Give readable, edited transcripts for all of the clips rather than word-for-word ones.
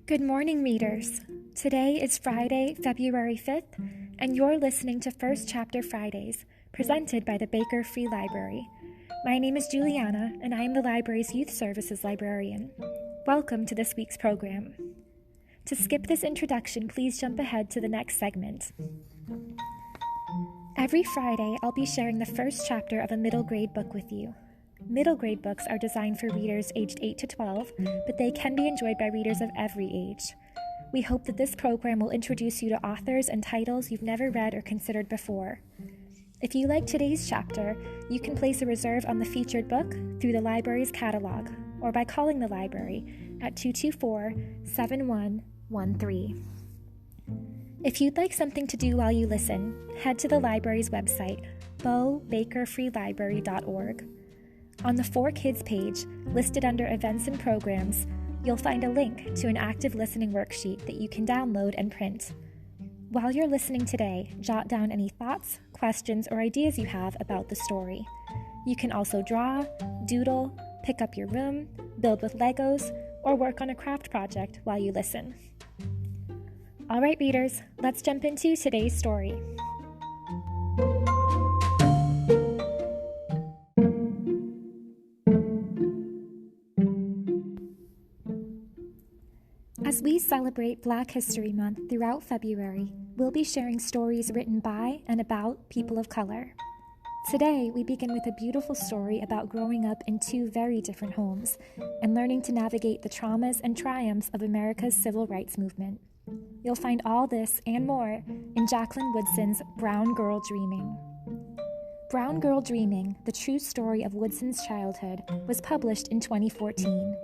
Good morning, readers. Today is Friday, February 5th, and you're listening to First Chapter Fridays, presented by the Baker Free Library. My name is Juliana, and I am the library's Youth Services librarian. Welcome to this week's program. To skip this introduction, please jump ahead to the next segment. Every Friday, I'll be sharing the first chapter of a middle grade book with you. Middle grade books are designed for readers aged 8 to 12, but they can be enjoyed by readers of every age. We hope that this program will introduce you to authors and titles you've never read or considered before. If you like today's chapter, you can place a reserve on the featured book through the library's catalog or by calling the library at 224-7113. If you'd like something to do while you listen, head to the library's website, bakerfreelibrary.org. On the For Kids page, listed under Events and Programs, you'll find a link to an active listening worksheet that you can download and print. While you're listening today, jot down any thoughts, questions, or ideas you have about the story. You can also draw, doodle, pick up your room, build with Legos, or work on a craft project while you listen. All right, readers, let's jump into today's story. As we celebrate Black History Month throughout February, we'll be sharing stories written by and about people of color. Today, we begin with a beautiful story about growing up in two very different homes and learning to navigate the traumas and triumphs of America's civil rights movement. You'll find all this and more in Jacqueline Woodson's Brown Girl Dreaming. Brown Girl Dreaming, the true story of Woodson's childhood, was published in 2014.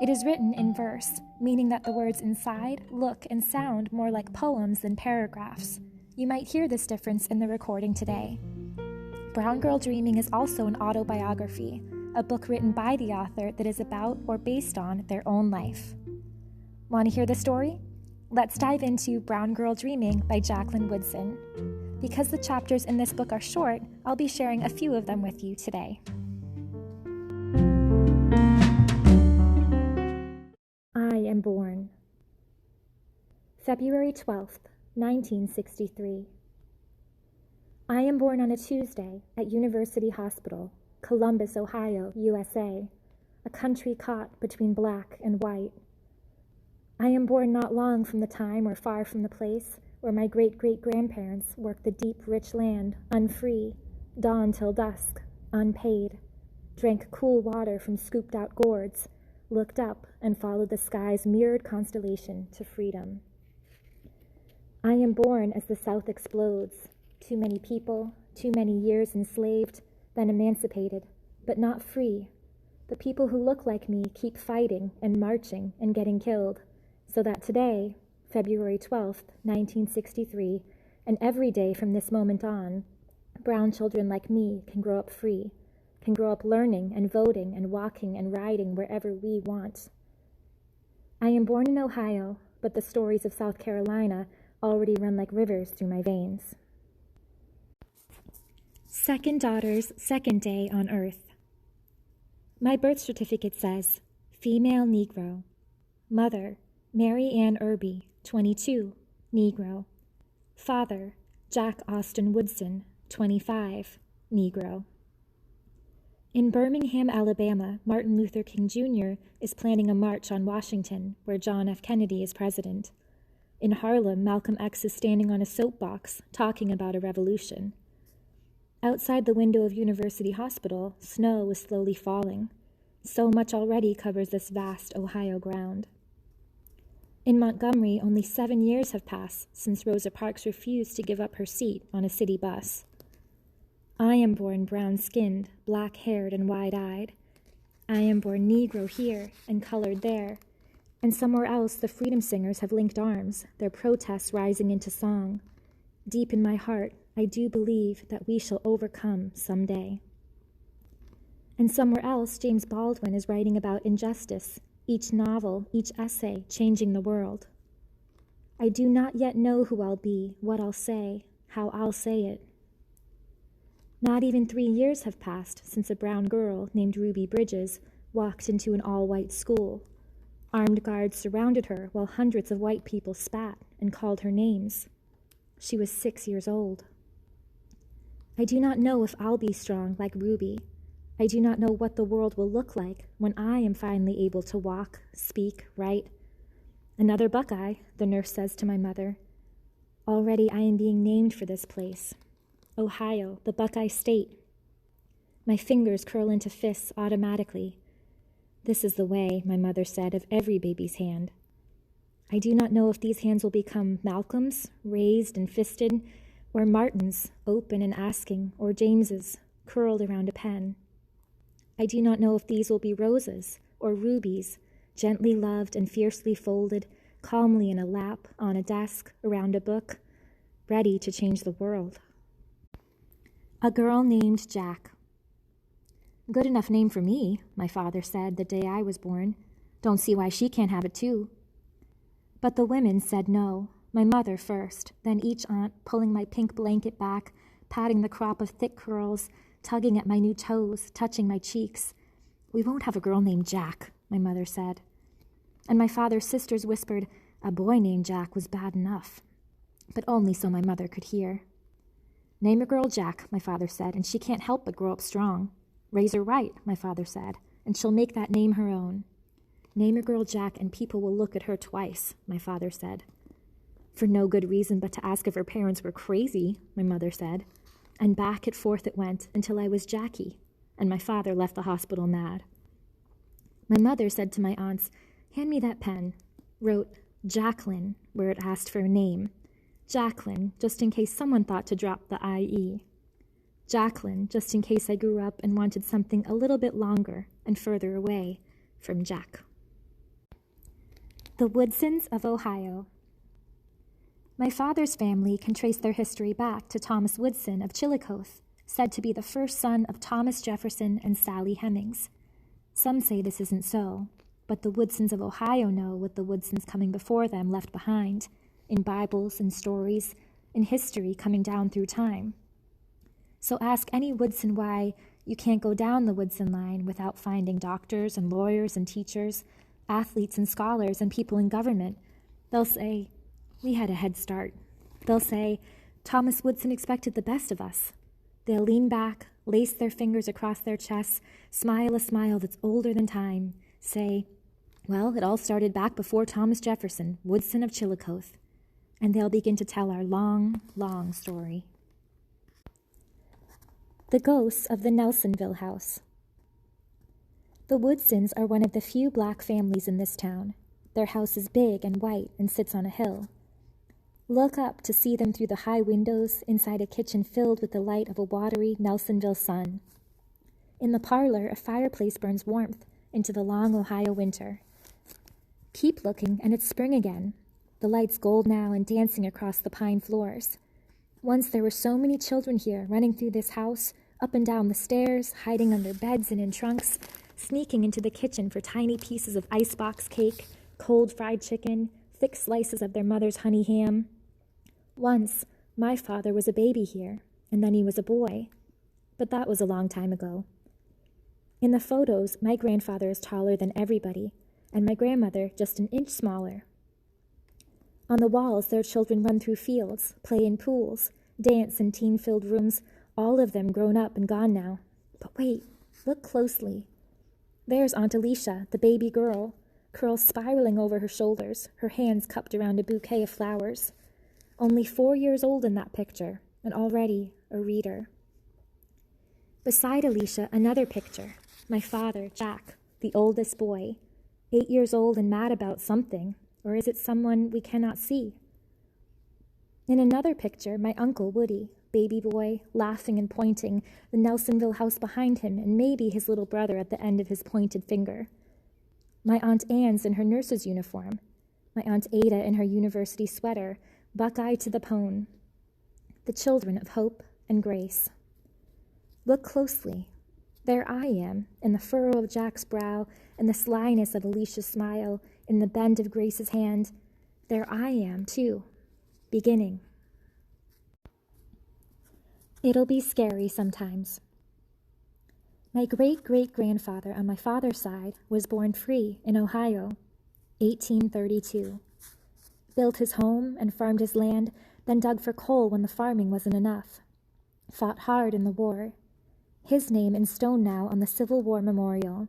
It is written in verse, meaning that the words inside look and sound more like poems than paragraphs. You might hear this difference in the recording today. Brown Girl Dreaming is also an autobiography, a book written by the author that is about or based on their own life. Want to hear the story? Let's dive into Brown Girl Dreaming by Jacqueline Woodson. Because the chapters in this book are short, I'll be sharing a few of them with you today. I am born. February 12th, 1963. I am born on a Tuesday at University Hospital, Columbus, Ohio, USA, a country caught between black and white. I am born not long from the time or far from the place where my great-great-grandparents worked the deep, rich land, unfree, dawn till dusk, unpaid, drank cool water from scooped-out gourds, looked up and followed the sky's mirrored constellation to freedom. I am born as the South explodes. Too many people, too many years enslaved, then emancipated, but not free. The people who look like me keep fighting and marching and getting killed, so that today, February 12th, 1963, and every day from this moment on, brown children like me can grow up free, can grow up learning and voting and walking and riding wherever we want. I am born in Ohio, but the stories of South Carolina already run like rivers through my veins. Second daughter's second day on Earth. My birth certificate says, female Negro. Mother, Mary Ann Irby, 22, Negro. Father, Jack Austin Woodson, 25, Negro. In Birmingham, Alabama, Martin Luther King Jr. is planning a march on Washington, where John F. Kennedy is president. In Harlem, Malcolm X is standing on a soapbox, talking about a revolution. Outside the window of University Hospital, snow is slowly falling. So much already covers this vast Ohio ground. In Montgomery, only 7 years have passed since Rosa Parks refused to give up her seat on a city bus. I am born brown-skinned, black-haired, and wide-eyed. I am born Negro here and colored there. And somewhere else the freedom singers have linked arms, their protests rising into song. Deep in my heart, I do believe that we shall overcome someday. And somewhere else, James Baldwin is writing about injustice, each novel, each essay changing the world. I do not yet know who I'll be, what I'll say, how I'll say it. Not even 3 years have passed since a brown girl named Ruby Bridges walked into an all-white school. Armed guards surrounded her while hundreds of white people spat and called her names. She was 6 years old. I do not know if I'll be strong like Ruby. I do not know what the world will look like when I am finally able to walk, speak, write. Another Buckeye, the nurse says to my mother. Already I am being named for this place. Ohio, the Buckeye State. My fingers curl into fists automatically. This is the way, my mother said, of every baby's hand. I do not know if these hands will become Malcolm's, raised and fisted, or Martin's, open and asking, or James's, curled around a pen. I do not know if these will be Rosa's or Ruby's, gently loved and fiercely folded, calmly in a lap, on a desk, around a book, ready to change the world. A girl named Jack. Good enough name for me, my father said the day I was born. Don't see why she can't have it too. But the women said no, my mother first, then each aunt pulling my pink blanket back, patting the crop of thick curls, tugging at my new toes, touching my cheeks. We won't have a girl named Jack, my mother said. And my father's sisters whispered, a boy named Jack was bad enough, but only so my mother could hear. Name a girl Jack, my father said, and she can't help but grow up strong. Raise her right, my father said, and she'll make that name her own. Name a girl Jack and people will look at her twice, my father said. For no good reason but to ask if her parents were crazy, my mother said. And back and forth it went until I was Jackie, and my father left the hospital mad. My mother said to my aunts, hand me that pen, wrote Jacqueline where it asked for a name. Jacqueline, just in case someone thought to drop the IE. Jacqueline, just in case I grew up and wanted something a little bit longer and further away from Jack. The Woodsons of Ohio. My father's family can trace their history back to Thomas Woodson of Chillicothe, said to be the first son of Thomas Jefferson and Sally Hemings. Some say this isn't so, but the Woodsons of Ohio know what the Woodsons coming before them left behind, in Bibles and stories, in history coming down through time. So ask any Woodson why you can't go down the Woodson line without finding doctors and lawyers and teachers, athletes and scholars and people in government. They'll say, we had a head start. They'll say, Thomas Woodson expected the best of us. They'll lean back, lace their fingers across their chests, smile a smile that's older than time, say, well, it all started back before Thomas Jefferson, Woodson of Chillicothe. And they'll begin to tell our long, long story. The ghosts of the Nelsonville house. The Woodsons are one of the few black families in this town. Their house is big and white and sits on a hill. Look up to see them through the high windows inside a kitchen filled with the light of a watery Nelsonville sun. In the parlor, a fireplace burns warmth into the long Ohio winter. Keep looking, and it's spring again. The light's gold now and dancing across the pine floors. Once there were so many children here running through this house, up and down the stairs, hiding under beds and in trunks, sneaking into the kitchen for tiny pieces of icebox cake, cold fried chicken, thick slices of their mother's honey ham. Once, my father was a baby here, and then he was a boy. But that was a long time ago. In the photos, my grandfather is taller than everybody, and my grandmother just an inch smaller. On the walls, their children run through fields, play in pools, dance in teen-filled rooms, all of them grown up and gone now. But wait, look closely. There's Aunt Alicia, the baby girl, curls spiraling over her shoulders, her hands cupped around a bouquet of flowers. Only 4 years old in that picture, and already a reader. Beside Alicia, another picture. My father, Jack, the oldest boy, 8 years old and mad about something, or is it someone we cannot see? In another picture, my uncle, Woody, baby boy, laughing and pointing, the Nelsonville house behind him, and maybe his little brother at the end of his pointed finger. My Aunt Anne's in her nurse's uniform. My Aunt Ada in her university sweater, Buckeye to the pone. The children of hope and grace. Look closely. There I am, in the furrow of Jack's brow, in the slyness of Alicia's smile, in the bend of Grace's hand. There I am, too, beginning. It'll be scary sometimes. My great-great-grandfather on my father's side was born free in Ohio. 1832. Built his home and farmed his land, then dug for coal when the farming wasn't enough. Fought hard in the war. His name in stone now on the Civil War Memorial.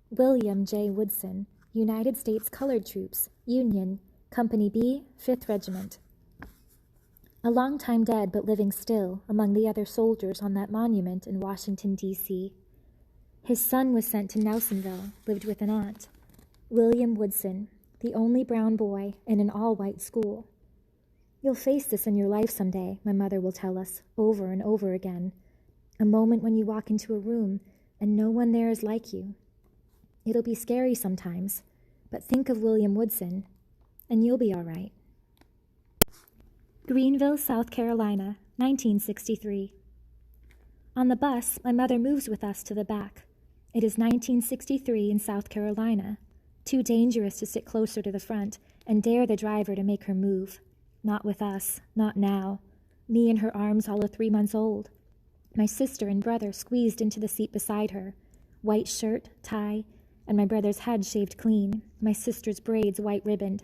William J. Woodson, United States Colored Troops, Union, Company B, 5th Regiment. A long time dead but living still among the other soldiers on that monument in Washington, D.C. His son was sent to Nelsonville, lived with an aunt. William Woodson, the only brown boy in an all-white school. You'll face this in your life someday, my mother will tell us, over and over again. A moment when you walk into a room and no one there is like you. It'll be scary sometimes, but think of William Woodson, and you'll be all right. Greenville, South Carolina, 1963. On the bus, my mother moves with us to the back. It is 1963 in South Carolina. Too dangerous to sit closer to the front and dare the driver to make her move. Not with us, not now. Me in her arms all of 3 months old. My sister and brother squeezed into the seat beside her. White shirt, tie, and my brother's head shaved clean, my sister's braids white ribboned.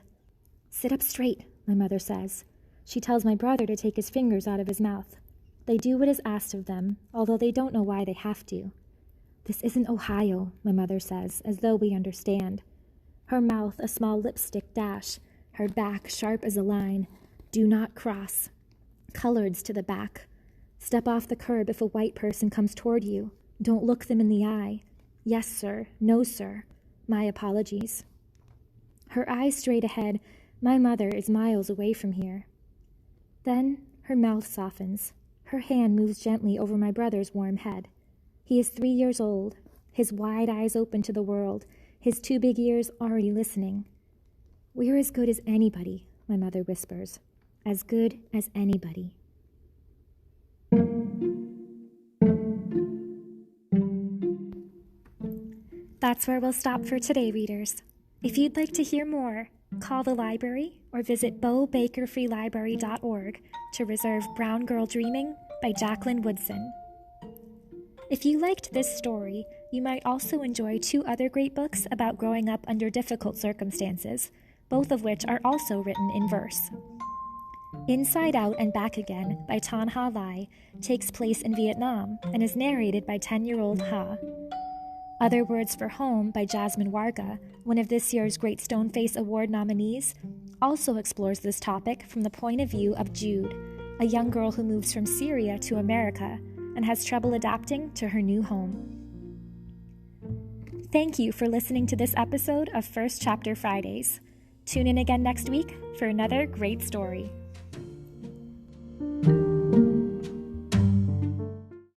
Sit up straight, my mother says. She tells my brother to take his fingers out of his mouth. They do what is asked of them, although they don't know why they have to. This isn't Ohio, my mother says, as though we understand. Her mouth a small lipstick dash, her back sharp as a line. Do not cross. Coloreds to the back. Step off the curb if a white person comes toward you. Don't look them in the eye. Yes, sir. No, sir. My apologies. Her eyes straight ahead. My mother is miles away from here. Then her mouth softens. Her hand moves gently over my brother's warm head. He is 3 years old, his wide eyes open to the world, his 2 big ears already listening. We're as good as anybody, my mother whispers. As good as anybody. That's where we'll stop for today, readers. If you'd like to hear more, call the library or visit BoBakerFreeLibrary.org to reserve Brown Girl Dreaming by Jacqueline Woodson. If you liked this story, you might also enjoy 2 other great books about growing up under difficult circumstances, both of which are also written in verse. Inside Out and Back Again by Tan Ha Lai takes place in Vietnam and is narrated by 10-year-old Ha. Other Words for Home by Jasmine Warga, one of this year's Great Stoneface Award nominees, also explores this topic from the point of view of Jude, a young girl who moves from Syria to America and has trouble adapting to her new home. Thank you for listening to this episode of First Chapter Fridays. Tune in again next week for another great story.